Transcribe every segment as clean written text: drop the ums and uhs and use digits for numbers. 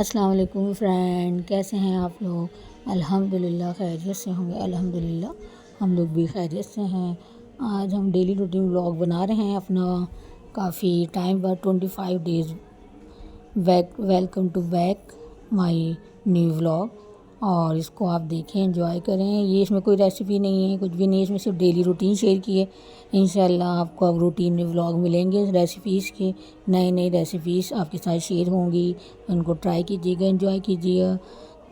अस्सलाम वालेकुम फ्रेंड, कैसे हैं आप लोग। अल्हम्दुलिल्लाह खैरियत से होंगे। अल्हम्दुलिल्लाह हम लोग भी खैरियत से हैं। आज हम डेली रूटीन व्लॉग बना रहे हैं अपना, काफ़ी टाइम बाद 25 days welcome to back my new vlog. और इसको आप देखें, एंजॉय करें। ये इसमें कोई रेसिपी नहीं है, कुछ भी नहीं है, इसमें सिर्फ डेली रूटीन शेयर की है। इंशाल्लाह आपको अब रूटीन में व्लॉग मिलेंगे रेसिपीज़ के, नई नई रेसिपीज़ आपके साथ शेयर होंगी। उनको ट्राई कीजिएगा, एंजॉय कीजिएगा।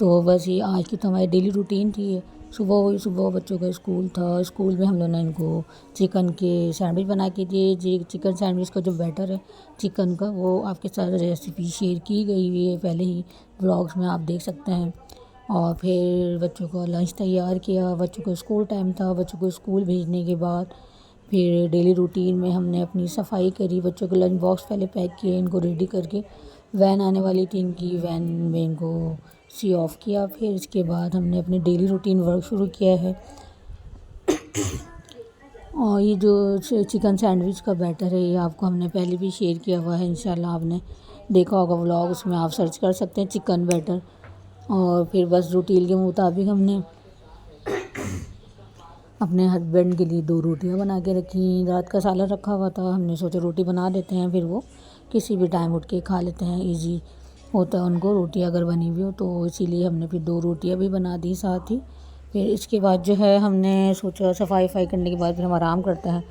तो बस ये आज की तो हमारी डेली रूटीन थी। सुबह बच्चों का स्कूल था। स्कूल में हम लोगों ने इनको चिकन के सैंडविच बना के दिए। जी, चिकन सैंडविच का जो बैटर है चिकन का, वो आपके साथ रेसिपी शेयर की गई हुई है पहले ही व्लॉग्स में, आप देख सकते हैं। और फिर बच्चों का लंच तैयार किया। बच्चों को स्कूल टाइम था। बच्चों को स्कूल भेजने के बाद फिर डेली रूटीन में हमने अपनी सफाई करी। बच्चों के लंच बॉक्स पहले पैक किए, इनको रेडी करके। वैन आने वाली थी इनकी, वैन में इनको सी ऑफ किया। फिर इसके बाद हमने अपने डेली रूटीन वर्क शुरू किया है। और ये जो चिकन सैंडविच का बैटर है, ये आपको हमने पहले भी शेयर किया हुआ है। इंशाल्लाह आपने देखा होगा व्लॉग, उसमें आप सर्च कर सकते हैं चिकन बैटर। और फिर बस रूटीन के मुताबिक हमने अपने हस्बैंड के लिए 2 रोटियां बना के रखी। रात का सालन रखा हुआ था, हमने सोचा रोटी बना देते हैं, फिर वो किसी भी टाइम उठ के खा लेते हैं। इजी होता है उनको रोटी अगर बनी हुई हो तो, इसीलिए हमने फिर 2 रोटियां भी बना दी साथ ही। फिर इसके बाद जो है हमने सोचा सफाई करने के बाद फिर हम आराम करते हैं।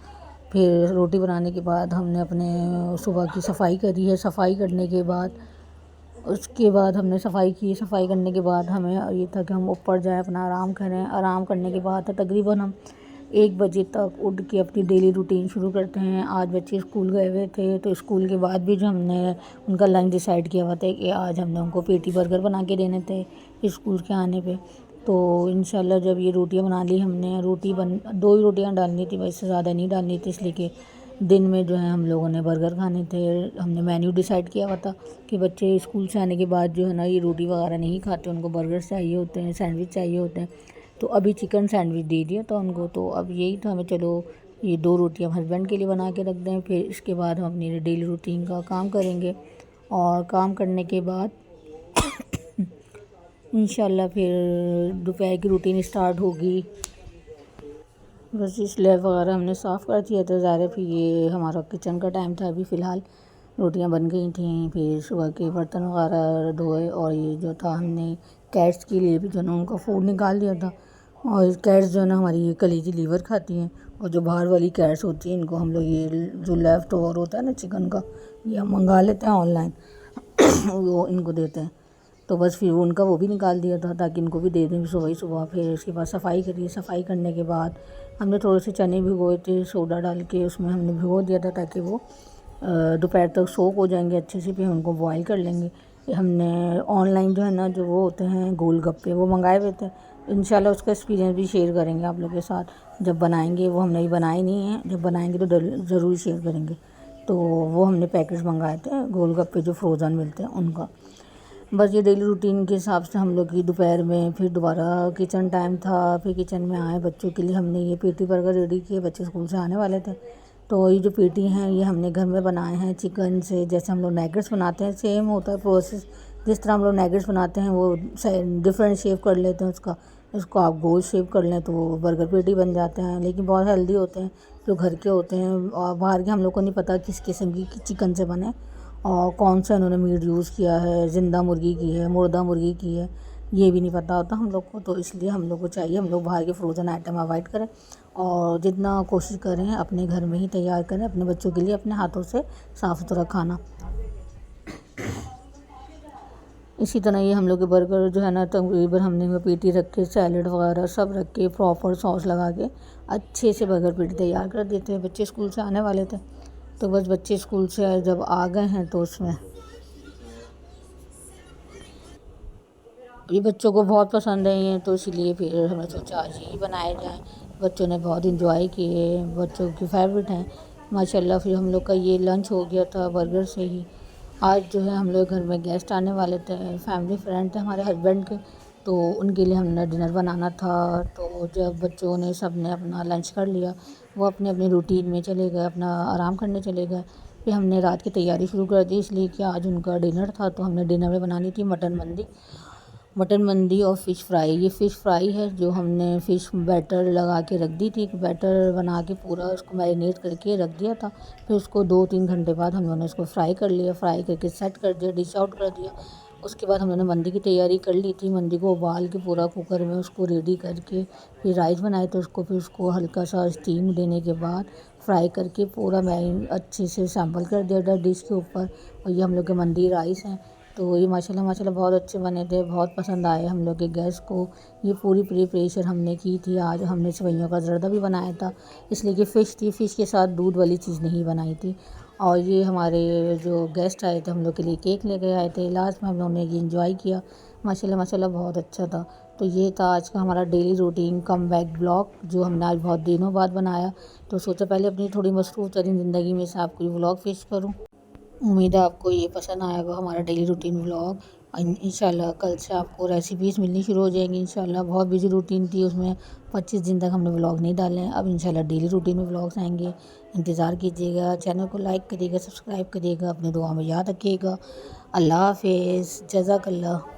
फिर रोटी बनाने के बाद हमने अपने सुबह की सफाई करी है। सफाई करने के बाद उसके बाद हमने सफाई की। सफाई करने के बाद हमें ये था कि हम ऊपर जाएं, अपना आराम करें। आराम करने के बाद तकरीबन हम 1 बजे तक उठ के अपनी डेली रूटीन शुरू करते हैं। आज बच्चे स्कूल गए हुए थे, तो स्कूल के बाद भी जो हमने उनका लंच डिसाइड किया हुआ था कि आज हमने उनको पेटी बर्गर बना के देने थे स्कूल के आने पे। तो इंशाल्लाह जब ये रोटियां बना ली हमने, 2 ही रोटियां डालनी थी, वैसे ज़्यादा नहीं डालनी थी, इसलिए कि दिन में जो है हम लोगों ने बर्गर खाने थे। हमने मेन्यू डिसाइड किया हुआ था कि बच्चे स्कूल से आने के बाद जो है ना, ये रोटी वगैरह नहीं खाते, उनको बर्गर चाहिए होते हैं, सैंडविच चाहिए होते हैं। तो अभी चिकन सैंडविच दे दिया था उनको। तो अब यही था, हमें चलो ये 2 रोटियां हस्बैंड के लिए बना के रख दें। फिर इसके बाद हम अपनी डेली रूटीन का काम करेंगे। और काम करने के बाद इंशाल्लाह फिर दोपहर की रूटीन स्टार्ट होगी। बस ये स्लैब वगैरह हमने साफ़ कर दिया था ज़ाहिर। फिर ये हमारा किचन का टाइम था। अभी फ़िलहाल रोटियां बन गई थी, फिर सुबह के बर्तन वगैरह धोए। और ये जो था, हमने कैट्स के लिए भी जो है ना उनका फूड निकाल दिया था। और कैट्स जो है ना हमारी ये कलेजी लीवर खाती हैं। और जो बाहर वाली कैट्स होती हैं, इनको हम लोग ये जो लेफ़्ट ओवर होता है ना चिकन का, ये हम मंगा लेते हैं ऑनलाइन वो इनको देते हैं। तो बस फिर उनका वो भी निकाल दिया था ताकि इनको भी दे दें सुबह ही सुबह। फिर उसके बाद सफाई करी। सफाई करने के बाद हमने थोड़े से चने भिगोए थे, सोडा डाल के उसमें हमने भिगो दिया था ताकि वो दोपहर तक सोक हो जाएंगे अच्छे से। फिर उनको बॉईल कर लेंगे। हमने ऑनलाइन जो है ना, जो वो होते हैं गोलगप्पे, वो मंगाए हुए थे। इंशाल्लाह उसका एक्सपीरियंस भी शेयर करेंगे आप लोगों के साथ जब बनाएंगे। वो हमने बनाए नहीं हैं, जब बनाएंगे तो ज़रूर शेयर करेंगे। तो वो हमने पैकेट्स मंगाए थे गोलगप्पे जो फ्रोज़न मिलते हैं उनका। बस ये डेली रूटीन के हिसाब से हम लोग की दोपहर में फिर दोबारा किचन टाइम था। फिर किचन में आए, बच्चों के लिए हमने ये पेटी बर्गर रेडी किए। बच्चे स्कूल से आने वाले थे, तो ये जो पेटी हैं ये हमने घर में बनाए हैं चिकन से। जैसे हम लोग नैगेट्स बनाते हैं, सेम होता है प्रोसेस। जिस तरह हम लोग नैगेट्स बनाते हैं वो डिफरेंट शेप कर लेते हैं उसका। इसको आप गोल शेप कर लें तो वो बर्गर पेटी बन जाते हैं, लेकिन बहुत हेल्दी होते हैं जो घर के होते हैं। और बाहर के हम लोग को नहीं पता किस किस्म की चिकन से बने और कौन सा इन्होंने मीट यूज़ किया है, ज़िंदा मुर्गी की है, मुर्दा मुर्गी की है, ये भी नहीं पता होता हम लोग को। तो इसलिए हम लोग को चाहिए, हम लोग बाहर के फ्रोज़न आइटम अवॉइड करें और जितना कोशिश करें अपने घर में ही तैयार करें अपने बच्चों के लिए, अपने हाथों से साफ़ सुथरा खाना। इसी तरह ये हम लोग के बर्गर जो है ना, तकरीबन हमने वो पेटी रख के सैलड वगैरह सब रख के प्रॉपर सॉस लगा के अच्छे से बर्गर पेटी तैयार कर देते हैं। बच्चे स्कूल से आने वाले थे, तो बस बच्चे स्कूल से जब आ गए हैं तो उसमें ये बच्चों को बहुत पसंद है ये, तो इसलिए फिर हमने सोचा आज यही बनाए जाए। बच्चों ने बहुत इंजॉय किए, बच्चों की फेवरेट हैं माशाल्लाह। फिर हम लोग का ये लंच हो गया था बर्गर से ही। आज जो है हम लोग घर में गेस्ट आने वाले थे, फैमिली फ्रेंड थे हमारे हस्बैंड के, तो उनके लिए हमने डिनर बनाना था। तो जब बच्चों ने सब ने अपना लंच कर लिया, वो अपने अपने रूटीन में चले गए, अपना आराम करने चले गए। पे हमने रात की तैयारी शुरू कर दी, इसलिए कि आज उनका डिनर था तो हमने डिनर में बनानी थी मटन मंदी और फ़िश फ्राई। ये फ़िश फ्राई है जो हमने फ़िश बैटर लगा के रख दी थी, बैटर बना के पूरा उसको मैरिनेट करके रख दिया था। फिर उसको 2-3 घंटे बाद हम लोगों ने उसको फ्राई कर लिया, फ्राई करके सेट कर दिया, डिश आउट कर दिया। उसके बाद हम लोगों ने मंदी की तैयारी कर ली थी। मंदी को उबाल के पूरा कुकर में उसको रेडी करके फिर राइस बनाए थे उसको, फिर उसको हल्का सा स्टीम देने के बाद फ्राई करके पूरा अच्छे से सैंपल कर दिया था डिश के ऊपर। और ये हम लोग के मंदी राइस हैं। तो ये माशाल्लाह बहुत अच्छे बने थे, बहुत पसंद आए हम लोग के गेस्ट को। ये पूरी प्रिपरेशन हमने की थी। आज हमने सेवइयों का ज़र्दा भी बनाया था, इसलिए कि फ़िश थी, फ़िश के साथ दूध वाली चीज़ नहीं बनाई थी। और ये हमारे जो गेस्ट आए थे हम लोग के लिए केक लेके आए थे। लास्ट में हम लोगों ने ये इंजॉय किया। माशाल्लाह बहुत अच्छा था। तो ये था आज का हमारा daily routine come back blog, जो हमने आज बहुत दिनों बाद बनाया। तो सोचा पहले अपनी थोड़ी मसरूफ़ तरीन ज़िंदगी में से आपको ये व्लॉग पेश करूँ। उम्मीद है आपको ये पसंद आएगा हमारा डेली रूटीन व्लॉग। इंशाल्लाह कल से आपको रेसिपीज़ मिलनी शुरू हो जाएंगी इंशाल्लाह। बहुत बिजी रूटीन थी, उसमें 25 दिन तक हमने व्लॉग नहीं डाले हैं। अब इंशाल्लाह डेली रूटीन में व्लॉग्स आएंगे, इंतज़ार कीजिएगा। चैनल को लाइक करिएगा, सब्सक्राइब करिएगा, अपनी दुआ में याद रखिएगा। अल्लाह हाफ़िज़, जज़ाकल्लाह।